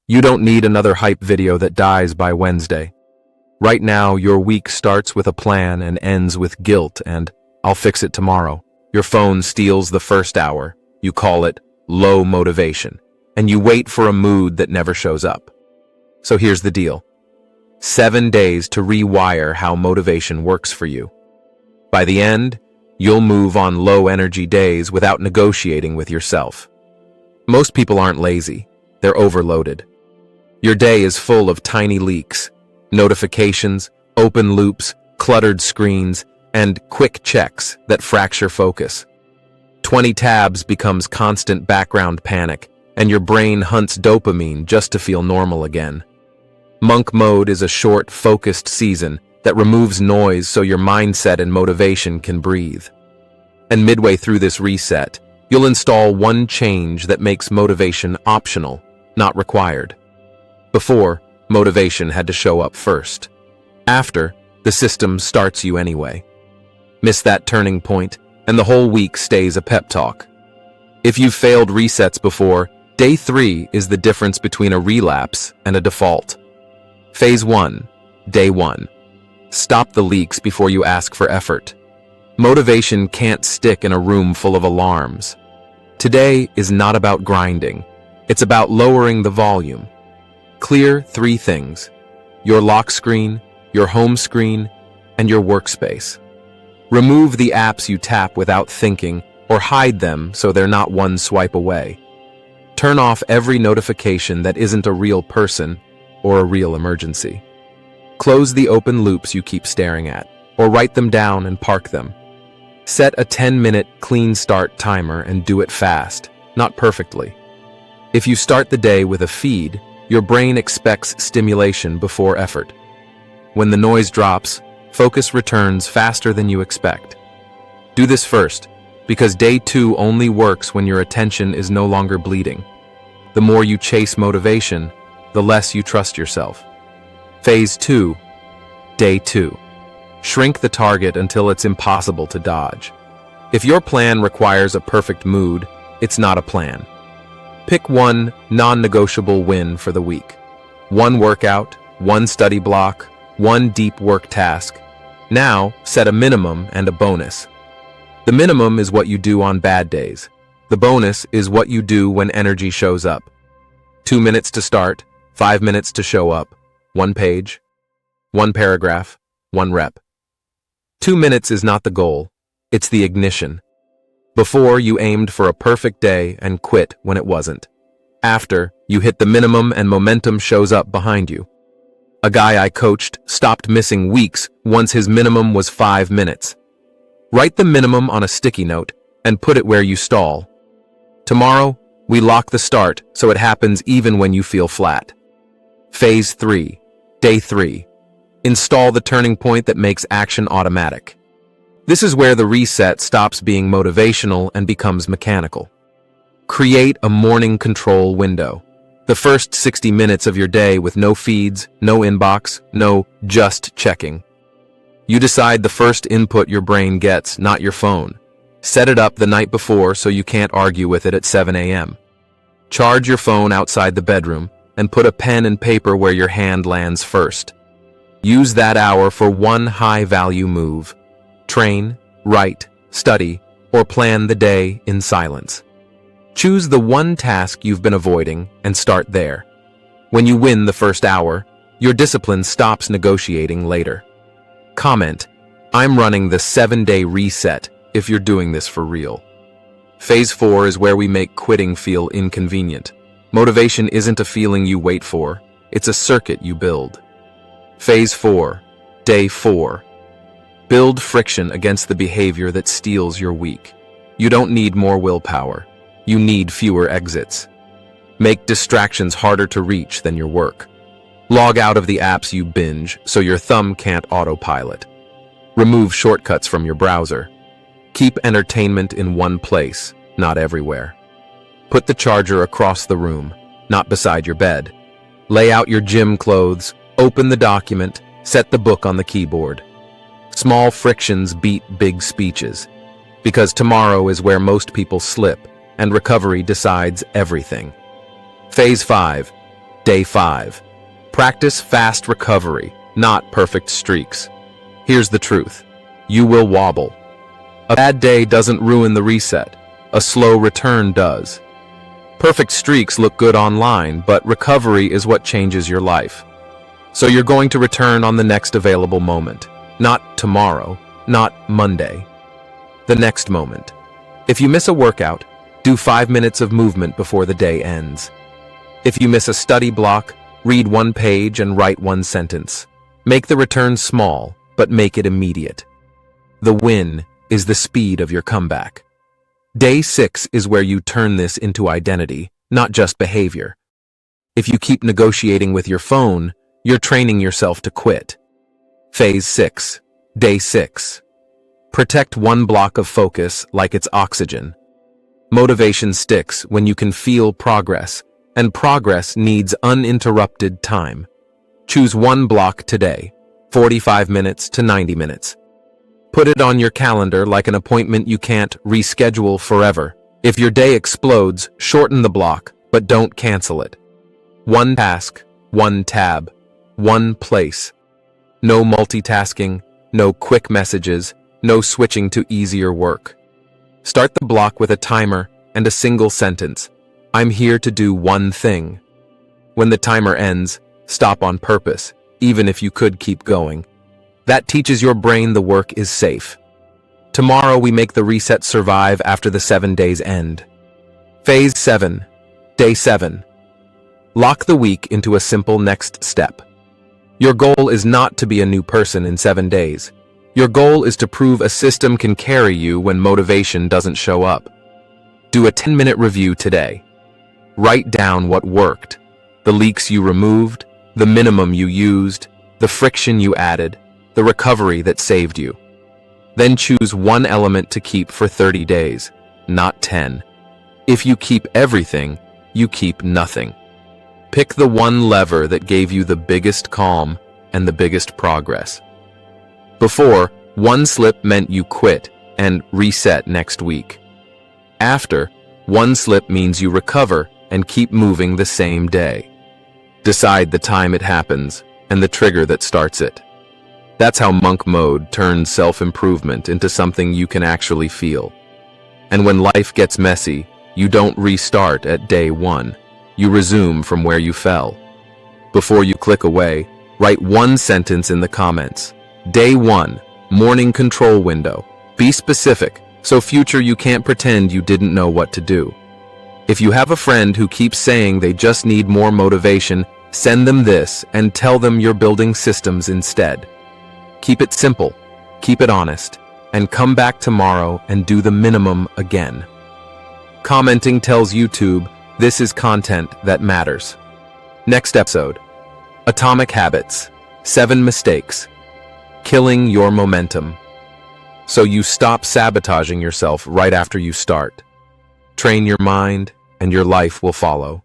You don't need another hype video that dies by Wednesday. Right now, your week starts with a plan and ends with guilt and "I'll fix it tomorrow." Your phone steals the first hour. You call it low motivation, and you wait for a mood that never shows up. So here's the deal. 7 days to rewire how motivation works for you. By the end, you'll move on low-energy days without negotiating with yourself. Most people aren't lazy. They're overloaded. Your day is full of tiny leaks, notifications, open loops, cluttered screens, and quick checks that fracture focus. 20 tabs becomes constant background panic, and your brain hunts dopamine just to feel normal again. Monk mode is a short, focused season that removes noise so your mindset and motivation can breathe. And midway through this reset, you'll install one change that makes motivation optional, not required. Before, motivation had to show up first. After, the system starts you anyway. Miss that turning point, and the whole week stays a pep talk. If you've failed resets before, day 3 is the difference between a relapse and a default. Phase 1, day 1. Stop the leaks before you ask for effort. Motivation can't stick in a room full of alarms. Today is not about grinding. It's about lowering the volume. Clear 3 things: your lock screen, your home screen, and your workspace. Remove the apps you tap without thinking, or hide them so they're not one swipe away. Turn off every notification that isn't a real person or a real emergency. Close the open loops you keep staring at, or write them down and park them. Set a 10-minute clean start timer and do it fast, not perfectly. If you start the day with a feed, your brain expects stimulation before effort. When the noise drops, focus returns faster than you expect. Do this first, because day 2 only works when your attention is no longer bleeding. The more you chase motivation, the less you trust yourself. Phase 2, day 2. Shrink the target until it's impossible to dodge. If your plan requires a perfect mood, it's not a plan. Pick one non-negotiable win for the week. One workout, one study block, one deep work task. Now, set a minimum and a bonus. The minimum is what you do on bad days. The bonus is what you do when energy shows up. 2 minutes to start, 5 minutes to show up, 1 page, 1 paragraph, 1 rep. 2 minutes is not the goal, it's the ignition. Before, you aimed for a perfect day and quit when it wasn't. After, you hit the minimum and momentum shows up behind you. A guy I coached stopped missing weeks once his minimum was 5 minutes. Write the minimum on a sticky note and put it where you stall. Tomorrow, we lock the start so it happens even when you feel flat. Phase 3, day 3. Install the turning point that makes action automatic. This is where the reset stops being motivational and becomes mechanical. Create a morning control window. The first 60 minutes of your day with no feeds, no inbox, no just checking. You decide the first input your brain gets, not your phone. Set it up the night before so you can't argue with it at 7 a.m. Charge your phone outside the bedroom and put a pen and paper where your hand lands first. Use that hour for one high-value move. Train, write, study, or plan the day in silence. Choose the one task you've been avoiding and start there. When you win the first hour, your discipline stops negotiating later. Comment, "I'm running the 7-day reset," if you're doing this for real. Phase 4 is where we make quitting feel inconvenient. Motivation isn't a feeling you wait for, it's a circuit you build. Phase 4, day 4. Build friction against the behavior that steals your week. You don't need more willpower. You need fewer exits. Make distractions harder to reach than your work. Log out of the apps you binge so your thumb can't autopilot. Remove shortcuts from your browser. Keep entertainment in one place, not everywhere. Put the charger across the room, not beside your bed. Lay out your gym clothes, open the document, set the book on the keyboard. Small frictions beat big speeches, because tomorrow is where most people slip, and recovery decides everything. Phase 5, Day 5. Practice fast recovery, not perfect streaks. Here's the truth. You will wobble. A bad day doesn't ruin the reset. A slow return does. Perfect streaks look good online, but recovery is what changes your life. So you're going to return on the next available moment. Not tomorrow, not Monday. The next moment. If you miss a workout, do 5 minutes of movement before the day ends. If you miss a study block, read 1 page and write 1 sentence. Make the return small, but make it immediate. The win is the speed of your comeback. Day 6 is where you turn this into identity, not just behavior. If you keep negotiating with your phone, you're training yourself to quit. Phase 6. Day 6. Protect 1 block of focus like it's oxygen. Motivation sticks when you can feel progress, and progress needs uninterrupted time. Choose 1 block today, 45 minutes to 90 minutes. Put it on your calendar like an appointment you can't reschedule forever. If your day explodes, shorten the block, but don't cancel it. 1 task, 1 tab, 1 place. No multitasking, no quick messages, no switching to easier work. Start the block with a timer and a single sentence. I'm here to do 1 thing. When the timer ends, stop on purpose, even if you could keep going. That teaches your brain the work is safe. Tomorrow we make the reset survive after the 7 days end. Phase 7. Day 7. Lock the week into a simple next step. Your goal is not to be a new person in 7 days. Your goal is to prove a system can carry you when motivation doesn't show up. Do a 10-minute review today. Write down what worked, the leaks you removed, the minimum you used, the friction you added, the recovery that saved you. Then choose 1 element to keep for 30 days, not 10. If you keep everything, you keep nothing. Pick the 1 lever that gave you the biggest calm and the biggest progress. Before, 1 slip meant you quit and reset next week. After, 1 slip means you recover and keep moving the same day. Decide the time it happens and the trigger that starts it. That's how monk mode turns self-improvement into something you can actually feel. And when life gets messy, you don't restart at day 1. You resume from where you fell. Before you click away, write 1 sentence in the comments. Day 1, morning control window. Be specific, so future you can't pretend you didn't know what to do. If you have a friend who keeps saying they just need more motivation, send them this and tell them you're building systems instead. Keep it simple, keep it honest, and come back tomorrow and do the minimum again. Commenting tells YouTube this is content that matters. Next episode. Atomic Habits. 7 mistakes. Killing your momentum. So you stop sabotaging yourself right after you start. Train your mind, and your life will follow.